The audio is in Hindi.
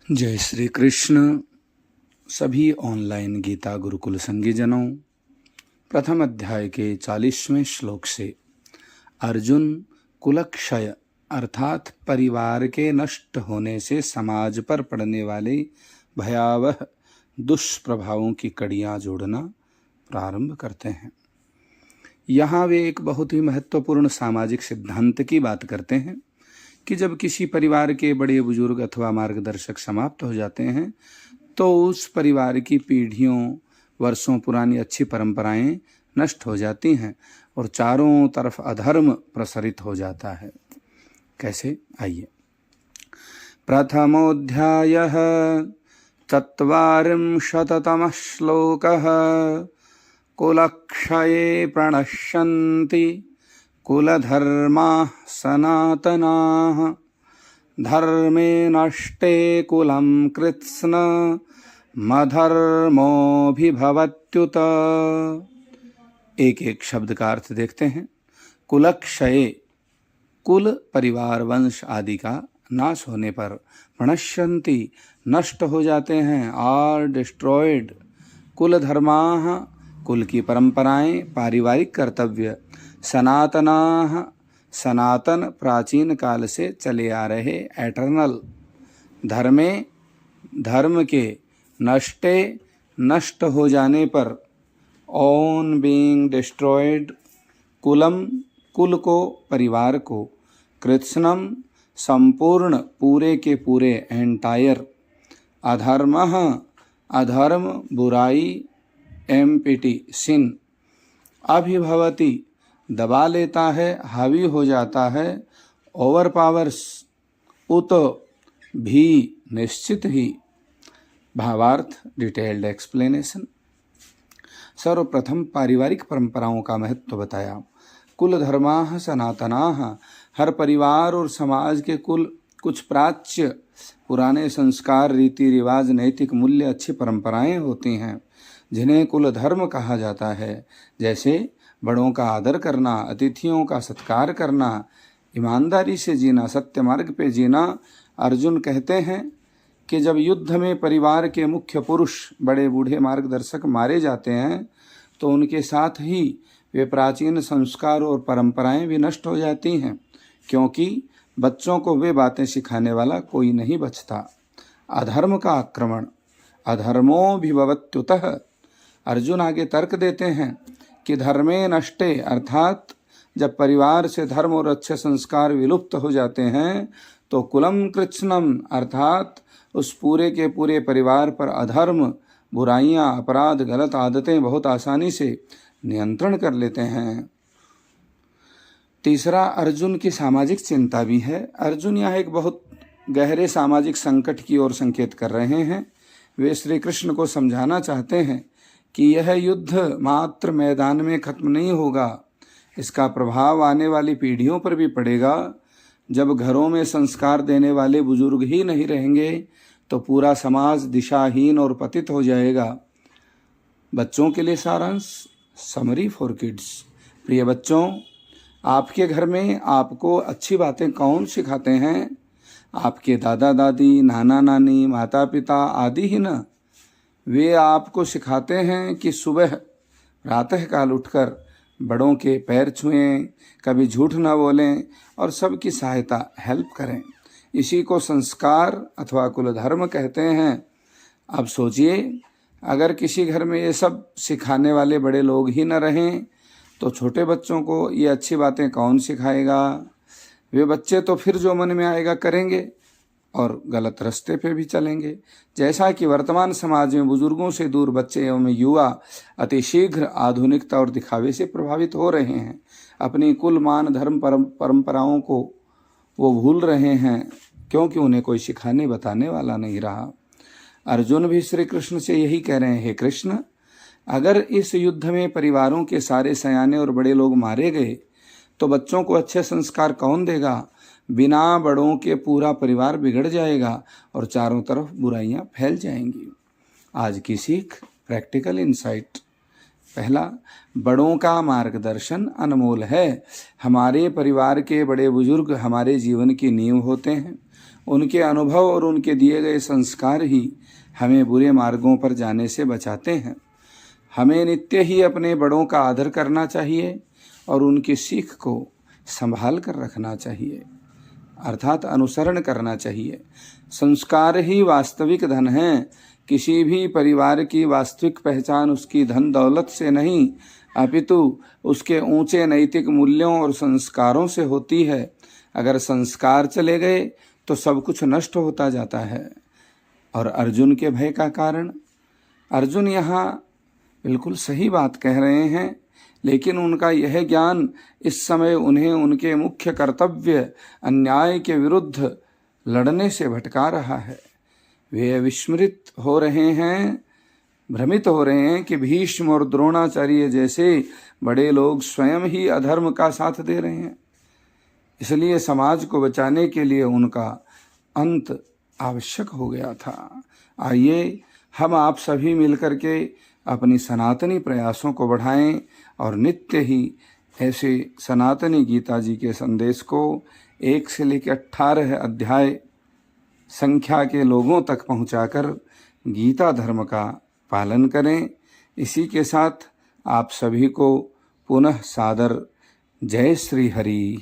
जय श्री कृष्ण। सभी ऑनलाइन गीता गुरुकुल संगीजनों, प्रथम अध्याय के 40वें श्लोक से अर्जुन कुलक्षय अर्थात परिवार के नष्ट होने से समाज पर पड़ने वाले भयावह दुष्प्रभावों की कड़ियाँ जोड़ना प्रारंभ करते हैं। यहाँ वे एक बहुत ही महत्वपूर्ण सामाजिक सिद्धांत की बात करते हैं कि जब किसी परिवार के बड़े बुजुर्ग अथवा मार्गदर्शक समाप्त हो जाते हैं तो उस परिवार की पीढ़ियों वर्षों पुरानी अच्छी परंपराएं नष्ट हो जाती हैं और चारों तरफ अधर्म प्रसरित हो जाता है। कैसे, आइए। प्रथमोऽध्यायः चत्वारिंशत्तमः श्लोकः। कुलक्षये प्रणश्यन्ति कुलधर्माः सनातनाः धर्मे नष्टे कुलं कृत्स्न मधर्मोऽभिभवत्युत। एक एक शब्द का अर्थ देखते हैं। कुलक्षये, कुल परिवार वंश आदि का नाश होने पर, प्रणश्यन्ति नष्ट हो जाते हैं, आर डिस्ट्रॉयड। कुल धर्माः, कुल की परंपराएं, पारिवारिक कर्तव्य, सनातनाः, सनातन प्राचीन काल से चले आ रहे एटर्नल धर्मे, धर्म के, नष्टे नष्ट हो जाने पर, ऑन बीइंग डिस्ट्रॉयड, कुलम कुल को, परिवार को, कृत्स्नम संपूर्ण पूरे के पूरे एंटायर, अधर्मः अधर्म बुराई, एम्पिटी सिन, अभिभवति दबा लेता है, हावी हो जाता है, ओवर पावर्स, उत भी निश्चित ही। भावार्थ डिटेल्ड एक्सप्लेनेशन। सर्वप्रथम पारिवारिक परंपराओं का महत्व बताया। कुल धर्माः सनातनाः, हर परिवार और समाज के कुल कुछ प्राच्य पुराने संस्कार, रीति रिवाज, नैतिक मूल्य, अच्छी परंपराएं होती हैं जिन्हें कुल धर्म कहा जाता है। जैसे बड़ों का आदर करना, अतिथियों का सत्कार करना, ईमानदारी से जीना, सत्य मार्ग पे जीना। अर्जुन कहते हैं कि जब युद्ध में परिवार के मुख्य पुरुष, बड़े बूढ़े मार्गदर्शक मारे जाते हैं तो उनके साथ ही वे प्राचीन संस्कार और परंपराएं भी नष्ट हो जाती हैं, क्योंकि बच्चों को वे बातें सिखाने वाला कोई नहीं बचता। अधर्म का आक्रमण, अधर्मोऽभिभवत्युतः। अर्जुन आगे तर्क देते हैं कि धर्मे नष्टे अर्थात जब परिवार से धर्म और अच्छे संस्कार विलुप्त हो जाते हैं तो कुलम कृत्स्नम अर्थात उस पूरे के पूरे परिवार पर अधर्म, बुराइयां, अपराध, गलत आदतें बहुत आसानी से नियंत्रण कर लेते हैं। तीसरा, अर्जुन की सामाजिक चिंता भी है। अर्जुन यहाँ एक बहुत गहरे सामाजिक संकट की ओर संकेत कर रहे हैं। वे श्री कृष्ण को समझाना चाहते हैं कि यह युद्ध मात्र मैदान में खत्म नहीं होगा, इसका प्रभाव आने वाली पीढ़ियों पर भी पड़ेगा। जब घरों में संस्कार देने वाले बुजुर्ग ही नहीं रहेंगे तो पूरा समाज दिशाहीन और पतित हो जाएगा। बच्चों के लिए सारांश, समरी फॉर किड्स। प्रिय बच्चों, आपके घर में आपको अच्छी बातें कौन सिखाते हैं? आपके दादा दादी, नाना नानी, माता पिता आदि ही ना। वे आपको सिखाते हैं कि सुबह प्रातःकाल उठकर बड़ों के पैर छुएं, कभी झूठ न बोलें और सबकी सहायता, हेल्प करें। इसी को संस्कार अथवा कुल धर्म कहते हैं। अब सोचिए, अगर किसी घर में ये सब सिखाने वाले बड़े लोग ही न रहें तो छोटे बच्चों को ये अच्छी बातें कौन सिखाएगा? वे बच्चे तो फिर जो मन में आएगा करेंगे और गलत रास्ते पे भी चलेंगे। जैसा कि वर्तमान समाज में बुजुर्गों से दूर बच्चे एवं युवा अतिशीघ्र आधुनिकता और दिखावे से प्रभावित हो रहे हैं। अपनी कुल, मान, धर्म, परंपराओं को वो भूल रहे हैं क्योंकि उन्हें कोई सिखाने बताने वाला नहीं रहा। अर्जुन भी श्री कृष्ण से यही कह रहे हैं, हे कृष्ण, अगर इस युद्ध में परिवारों के सारे सयाने और बड़े लोग मारे गए तो बच्चों को अच्छे संस्कार कौन देगा? बिना बड़ों के पूरा परिवार बिगड़ जाएगा और चारों तरफ बुराइयां फैल जाएंगी। आज की सीख, प्रैक्टिकल इंसाइट। पहला, बड़ों का मार्गदर्शन अनमोल है। हमारे परिवार के बड़े बुजुर्ग हमारे जीवन की नींव होते हैं। उनके अनुभव और उनके दिए गए संस्कार ही हमें बुरे मार्गों पर जाने से बचाते हैं। हमें नित्य ही अपने बड़ों का आदर करना चाहिए और उनकी सीख को संभाल कर रखना चाहिए, अर्थात अनुसरण करना चाहिए। संस्कार ही वास्तविक धन है। किसी भी परिवार की वास्तविक पहचान उसकी धन दौलत से नहीं, अपितु उसके ऊंचे नैतिक मूल्यों और संस्कारों से होती है। अगर संस्कार चले गए तो सब कुछ नष्ट होता जाता है। और अर्जुन के भय का कारण, अर्जुन यहाँ बिल्कुल सही बात कह रहे हैं, लेकिन उनका यह ज्ञान इस समय उन्हें उनके मुख्य कर्तव्य अन्याय के विरुद्ध लड़ने से भटका रहा है। वे विस्मृत हो रहे हैं, भ्रमित हो रहे हैं कि भीष्म और द्रोणाचार्य जैसे बड़े लोग स्वयं ही अधर्म का साथ दे रहे हैं। इसलिए समाज को बचाने के लिए उनका अंत आवश्यक हो गया था। आइए हम आप सभी मिलकर के अपनी सनातनी प्रयासों को बढ़ाएं और नित्य ही ऐसे सनातनी गीता जी के संदेश को 1 से लेकर 18 अध्याय संख्या के लोगों तक पहुंचाकर गीता धर्म का पालन करें। इसी के साथ आप सभी को पुनः सादर जय श्री हरि।